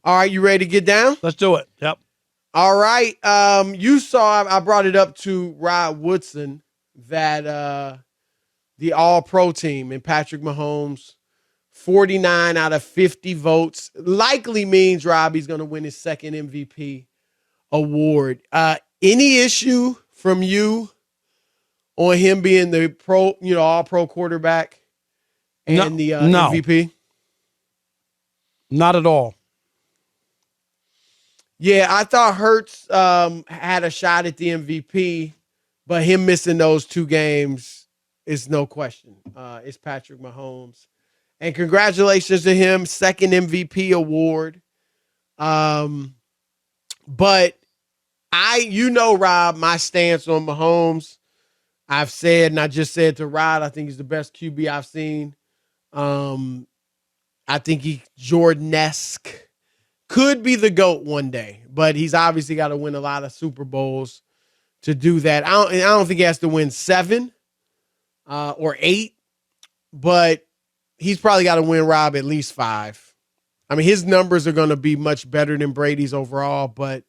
All right, you ready to get down? Let's do it. Yep. All right. You saw, I brought it up to Rod Woodson that the All-Pro team and Patrick Mahomes, 49 out of 50 votes, likely means Robbie's going to win his second MVP award. Any issue from you on him being the All-Pro quarterback and the MVP? Not at all. Yeah, I thought Hurts had a shot at the MVP, but him missing those 2 games is no question. It's Patrick Mahomes. And congratulations to him, second MVP award. But Rob, my stance on Mahomes, I've said, and I just said to Rod, I think he's the best QB I've seen. I think he Jordan-esque. Could be the GOAT one day, but he's obviously got to win a lot of Super Bowls to do that. I don't think he has to win 7 or 8, but he's probably got to win, Rob, at least 5. I mean, his numbers are going to be much better than Brady's overall, but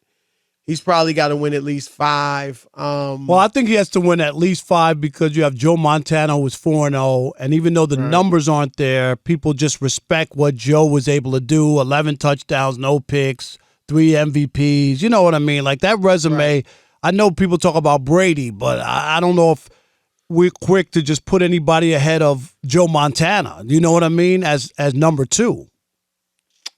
he's probably got to win at least 5. Well, I think he has to win at least 5 because you have Joe Montana, who was 4-0, and even though the numbers aren't there, people just respect what Joe was able to do. 11 touchdowns, no picks, 3 MVPs. You know what I mean? Like that resume. Right. I know people talk about Brady, but I don't know if we're quick to just put anybody ahead of Joe Montana. You know what I mean? As number 2.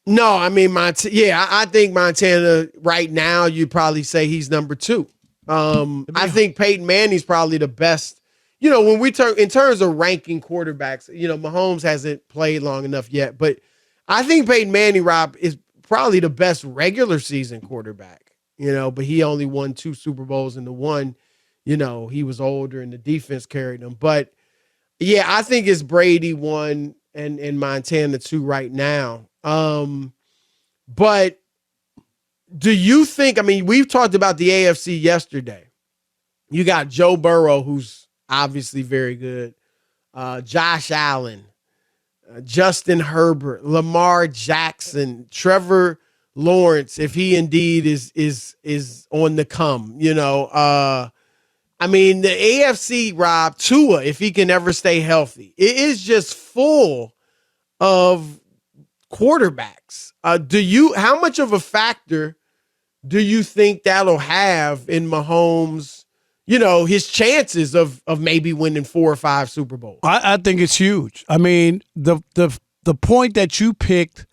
No, I mean, I think Montana right now, you'd probably say he's number 2. I think Peyton Manning's probably the best. When we turn in terms of ranking quarterbacks, Mahomes hasn't played long enough yet, but I think Peyton Manning, Rob, is probably the best regular season quarterback, but he only won 2 Super Bowls and the one, he was older and the defense carried him. But yeah, I think it's Brady 1 and Montana 2 right now. But do you think, I mean, we've talked about the AFC yesterday. You got Joe Burrow, who's obviously very good. Josh Allen, Justin Herbert, Lamar Jackson, Trevor Lawrence, if he indeed is on the come, I mean, the AFC, Rob, Tua, if he can ever stay healthy, it is just full of quarterbacks. How much of a factor do you think that'll have in Mahomes, his chances of maybe winning 4 or 5 Super Bowls? I think it's huge. I mean, the point that you picked,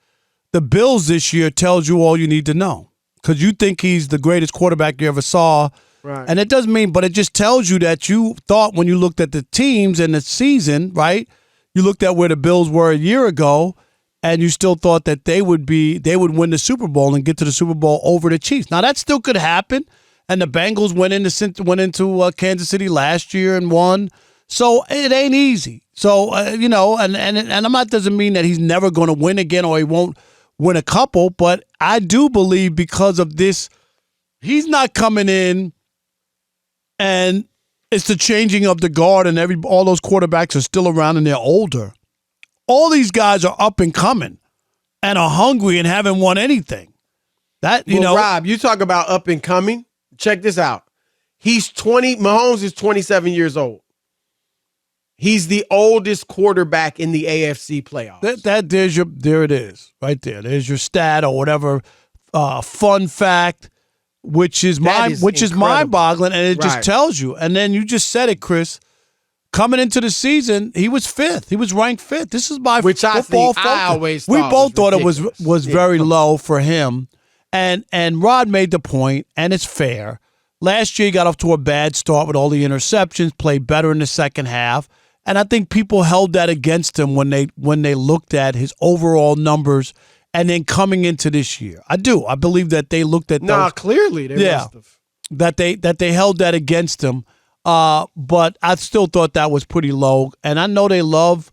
the Bills this year, tells you all you need to know because you think he's the greatest quarterback you ever saw. Right. And it doesn't mean, but it just tells you that you thought when you looked at the teams and the season, right? You looked at where the Bills were a year ago, and you still thought that they would win the Super Bowl and get to the Super Bowl over the Chiefs. Now that still could happen, and the Bengals went into Kansas City last year and won. So it ain't easy. So and I'm not doesn't mean that he's never going to win again or he won't win a couple, but I do believe because of this, he's not coming in, and it's the changing of the guard, and all those quarterbacks are still around and they're older. All these guys are up and coming and are hungry and haven't won anything. Rob, you talk about up and coming. Check this out. Mahomes is 27 years old. He's the oldest quarterback in the AFC playoffs. There it is, right there. There's your stat or whatever fun fact, which is mind-boggling, and it just tells you. And then you just said it, Chris. Coming into the season, he was 5th. He was ranked 5th. This is my which football focus. I always thought we both thought it was yeah. very low for him. And Rod made the point, and it's fair. Last year, he got off to a bad start with all the interceptions, played better in the second half. And I think people held that against him when they looked at his overall numbers and then coming into this year. I do. I believe that they looked at those. Clearly they must have. That they held that against him. But I still thought that was pretty low. And I know they love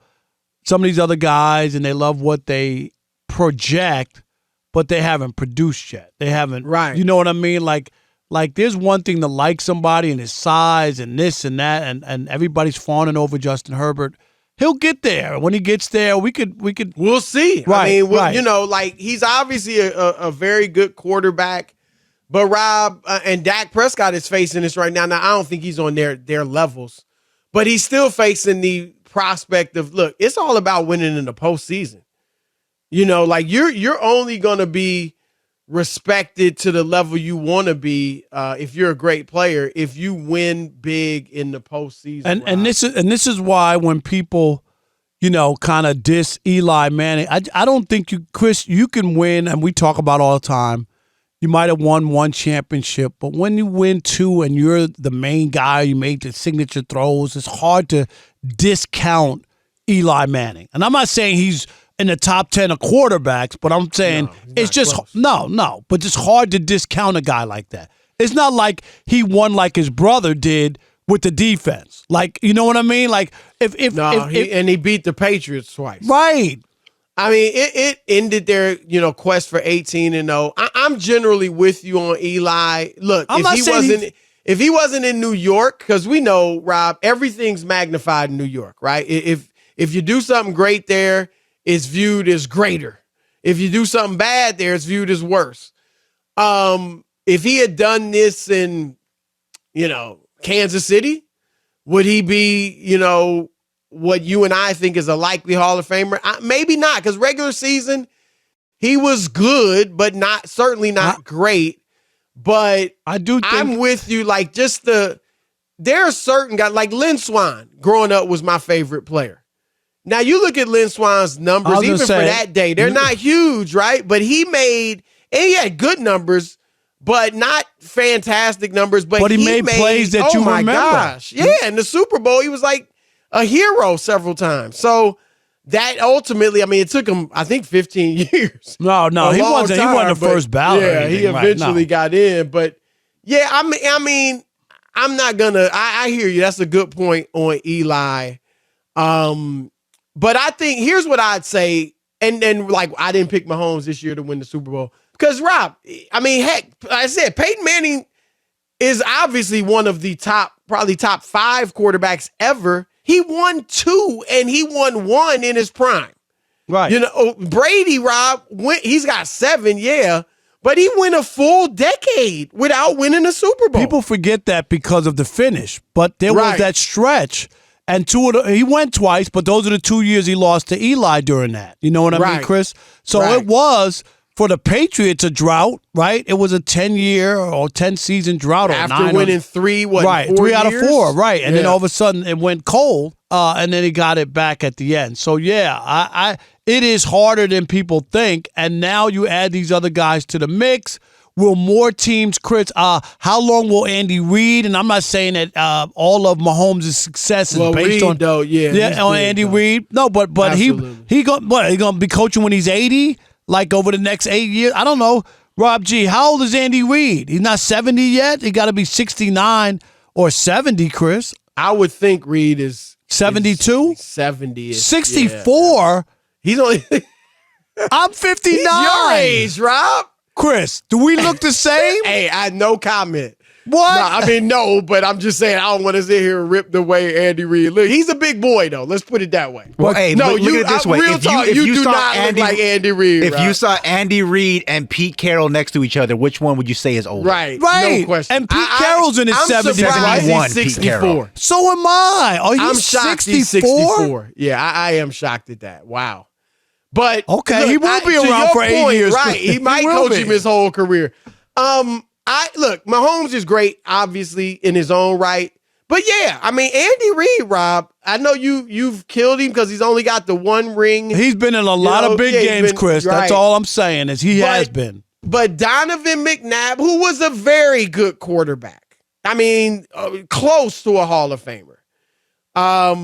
some of these other guys and they love what they project, but they haven't produced yet. They haven't. Right. You know what I mean? Like there's one thing to like somebody and his size and this and that, and everybody's fawning over Justin Herbert. he'll get there. When he gets there, we could. We'll see. Right, I mean, right. like he's obviously a very good quarterback, but Rob and Dak Prescott is facing this right now. Now, I don't think he's on their levels, but he's still facing the prospect of, look, it's all about winning in the postseason. Like you're only going to be respected to the level you want to be if you're a great player if you win big in the postseason. And this is why when people kind of diss Eli Manning, I don't think Chris, you can win, and we talk about all the time. You might have won one championship, but when you win two and you're the main guy, you made the signature throws, it's hard to discount Eli Manning. And I'm not saying he's in the top 10 of quarterbacks, but I'm saying it's just close. But it's hard to discount a guy like that. It's not like he won like his brother did with the defense. Like, you know what I mean? Like he beat the Patriots twice. Right. I mean, it ended their, quest for 18-0. I'm generally with you on Eli. Look, if he wasn't in New York, because we know, Rob, everything's magnified in New York, right? If you do something great there, it's viewed as greater. If you do something bad there, it's viewed as worse. If he had done this in, Kansas City, would he be, what you and I think is a likely Hall of Famer? Maybe not, because regular season, he was good, but certainly not great. But I'm with you. Like, there are certain guys, like Lynn Swann, growing up was my favorite player. Now, you look at Lynn Swann's numbers, even for that day, they're not huge, right? But he had good numbers, but not fantastic numbers. But he made plays that you remember. Oh, my gosh. Yeah, in the Super Bowl, he was like a hero several times. So that ultimately, it took him, I think, 15 years. No, he wasn't. He wasn't the first ballot. Yeah, he eventually got in. But, yeah, I'm not going to – I hear you. That's a good point on Eli. But I think here's what I'd say, and like I didn't pick Mahomes this year to win the Super Bowl because Rob, heck, I said Peyton Manning is obviously one of the probably top 5 quarterbacks ever. He won 2 and he won 1 in his prime. Right. Brady, Rob, he's got 7, yeah, but he went a full decade without winning a Super Bowl. People forget that because of the finish, but there was that stretch. And he went twice, but those are the 2 years he lost to Eli during that. You know what I mean, Chris? So it was, for the Patriots, a drought, right? It was a 10-year or 10-season drought. After winning 3 out years? of 4, right. And then all of a sudden it went cold, and then he got it back at the end. So, yeah, it is harder than people think, and now you add these other guys to the mix. Will more teams, Chris, how long will Andy Reid, and I'm not saying that all of Mahomes' success is based on Andy Reid. No, but he gonna be coaching when he's 80, like over the next 8 years. I don't know. Rob G, how old is Andy Reid? He's not 70 yet. He got to be 69 or 70, Chris. I would think Reid is 72, 70, 64. Yeah. He's only. I'm 59. He's your age, Rob. Chris, do we look the same? Hey, I no comment. What? No, but I'm just saying I don't want to sit here and rip the way Andy Reid looks. He's a big boy, though. Let's put it that way. Well, hey, look at it this way. If you do not look like Andy Reid. If you saw Andy Reid and Pete Carroll next to each other, which one would you say is older? Right. No question. And Pete Carroll's in his 70s, right? He's 64. So am I. I'm shocked 64? he's 64. Yeah, I am shocked at that. Wow. But okay, look, he won't be around for 8 years. Right. He might coach him his whole career. Look, Mahomes is great, obviously, in his own right. But yeah, Andy Reid, Rob, I know you've killed him because he's only got the 1 ring. He's been in a lot of big games, Chris. Right. That's all I'm saying is he has been. But Donovan McNabb, who was a very good quarterback, close to a Hall of Famer.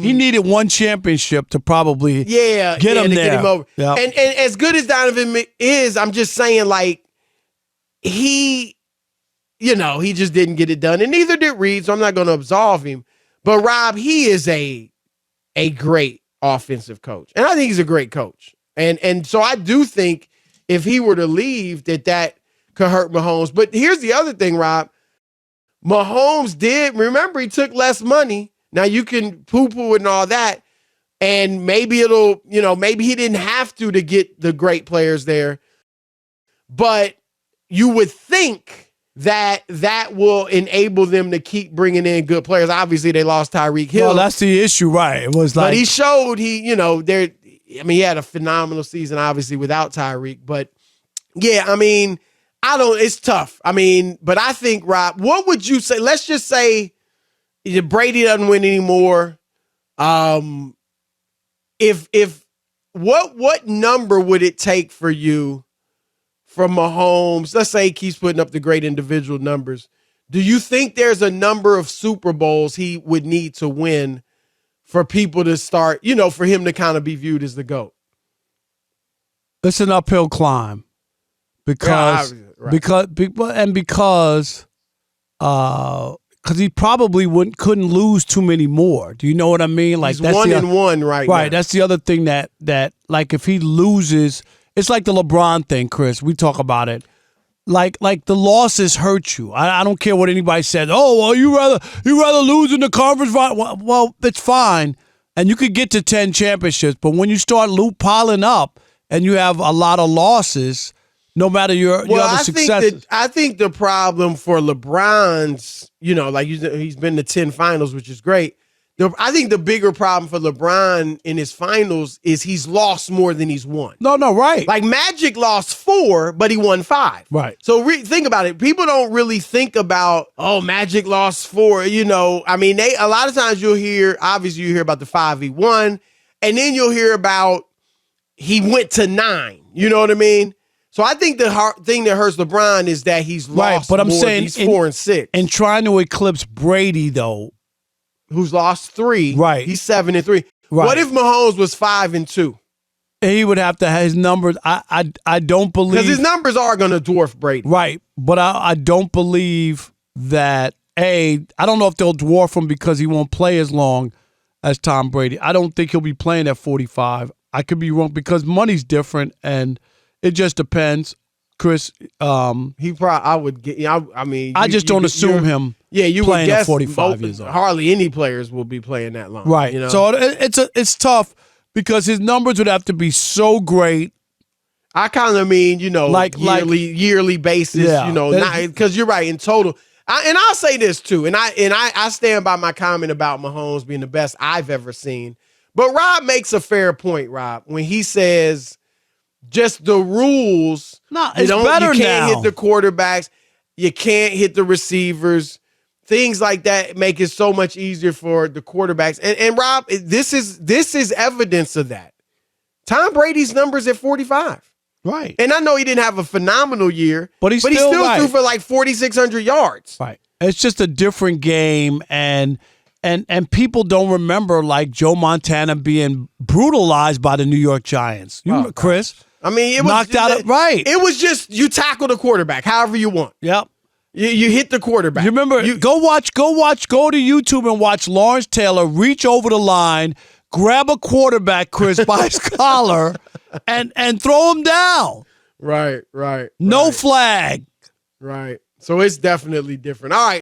He needed 1 championship to probably get him there. Get him over. Yep. And as good as Donovan is, I'm just saying, like, he just didn't get it done. And neither did Reid, so I'm not going to absolve him. But, Rob, he is a great offensive coach. And I think he's a great coach. And so I do think if he were to leave, that could hurt Mahomes. But here's the other thing, Rob. Mahomes remember, he took less money. Now, you can poo-poo and all that. And maybe it'll, maybe he didn't have to get the great players there. But you would think that will enable them to keep bringing in good players. Obviously, they lost Tyreek Hill. Well, that's the issue, right? It was like, but he showed he had a phenomenal season, obviously, without Tyreek. But yeah, it's tough. But I think, Rob, what would you say? Let's just say Brady doesn't win anymore. If what number would it take for you from Mahomes? Let's say he keeps putting up the great individual numbers. Do you think there's a number of Super Bowls he would need to win for people to start, for him to kind of be viewed as the GOAT? It's an uphill climb because he probably couldn't lose too many more. Do you know what I mean? Like, he's 1-1 right now. Right. That's the other thing that like, if he loses, it's like the LeBron thing, Chris. We talk about it. Like the losses hurt you. I don't care what anybody says. Oh, well, you rather lose in the conference final. Well, it's fine, and you could get to 10 championships. But when you start piling up and you have a lot of losses, no matter your other successes. I think the problem for LeBron's, like he's been to 10 finals, which is great. I think the bigger problem for LeBron in his finals is he's lost more than he's won. No, right. Like Magic lost 4, but he won 5. Right. So think about it. People don't really think about, Magic lost 4. A lot of times you hear about the 5 he won, and then you'll hear about he went to 9. You know what I mean? So I think the thing that hurts LeBron is that he's lost right, but I'm more. saying He's 4 and 6. And trying to eclipse Brady, though, who's lost 3. Right. He's 7 and 3. Right. What if Mahomes was 5 and 2? He would have to have his numbers. I don't believe, because his numbers are going to dwarf Brady. Right, but I don't believe that. I don't know if they'll dwarf him because he won't play as long as Tom Brady. I don't think he'll be playing at 45. I could be wrong because money's different and it just depends. Chris, he probably I would get. I just don't assume him. Yeah, you playing would guess at 45 years old. Hardly any players will be playing that long. Right. So it's tough because his numbers would have to be so great. I kind of mean, yearly basis. Yeah. Because you're right in total. And I'll say this too, and I stand by my comment about Mahomes being the best I've ever seen. But Rob makes a fair point, Rob, when he says just the rules. No, it's better now. You can't hit the quarterbacks. You can't hit the receivers. Things like that make it so much easier for the quarterbacks. And Rob, this is evidence of that. Tom Brady's numbers at 45. Right. And I know he didn't have a phenomenal year, but he still threw for like 4,600 yards. Right. It's just a different game, and people don't remember like Joe Montana being brutalized by the New York Giants. You remember, Chris? I mean, it was knocked out. Right. It was just you tackle the quarterback however you want. Yep. You hit the quarterback. You remember? Go to YouTube and watch Lawrence Taylor reach over the line, grab a quarterback, Chris, by his collar, and throw him down. Right. No flag. Right. So it's definitely different. All right.